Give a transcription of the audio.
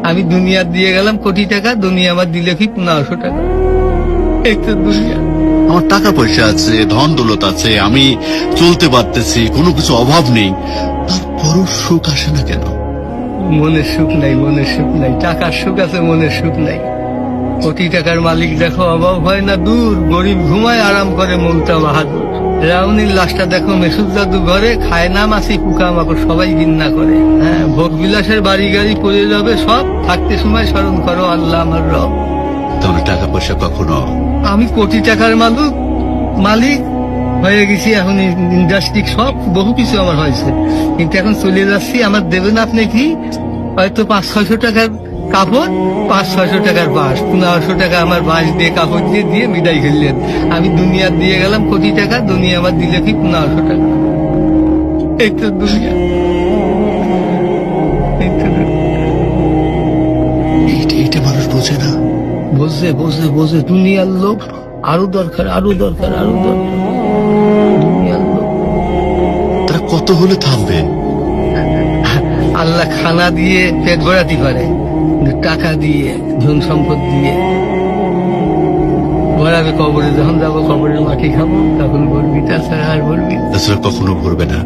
আমি দুনিয়া দিয়ে গেলাম কোটি টাকা, দুনিয়া আমার দিলে কি 1500 টাকা। এই তো দুনিয়া। আমার টাকা পয়সা আছে, ধন দৌলত আছে, আমি চলতে পারতেছি, কোনো কিছু অভাব নেই, তারপরও সুখ আসে না কেন? মনের সুখ নাই, মনের সুখ নাই। টাকার সুখ আছে, মনের সুখ নাই। কোটি টাকার মালিক দেখো অভাব হয় না দূর, গরিব ঘুমায় আরাম করে মনটা বাহাদুর। রাউনির লাশটা দেখো মেসুদ দাদু ঘরে, খায় না মাছি পোকা মাকড় সবাই ঘৃণা করে। হ্যাঁ, ভোগ বিলাসের বাড়ি গাড়ি পড়ে যাবে সব, থাকতে সময় স্মরণ করো আল্লাহ আমার রব। তাহলে টাকা পয়সা কখনো আমি কোটি টাকার মালিক হয়ে গেছি, এখন ইন্ডাস্ট্রি সব বহু কিছু আমার হয়েছে, কিন্তু এখন চলে যাচ্ছি। আমার দেবেন আপনি কি হয়তো 500-600 টাকার কাপড়, 500-600 টাকার বাঁশ, 1500 টাকা আমার বাঁশ দিয়ে কাপড় দিয়ে বিদায় ফেললেন। আমি দুনিয়া দিয়ে গেলাম কোটি টাকা, দুনিয়া আমার দিলে কি 1500 টাকা। এই তো দুনিয়া, এই তো দুনিয়া। এইটা মানুষ বোঝে না। বোঝে বোঝে বোঝে, দুনিয়ার লোক আরো দরকার, আরো দরকার, আরো দরকার। দুনিয়ার লোক তারা কত হলে থামবে? আল্লাহ খানা দিয়ে পেট ভরাতে পারে, কিন্তু টাকা দিয়ে, ধন সম্পদ দিয়ে ভরাবে কবরে। যখন যাবো কবরের মাটি খাবো, তখন ভরবি, তাছাড়া আর ভরবি। তাছাড়া কখনো ভরবে না।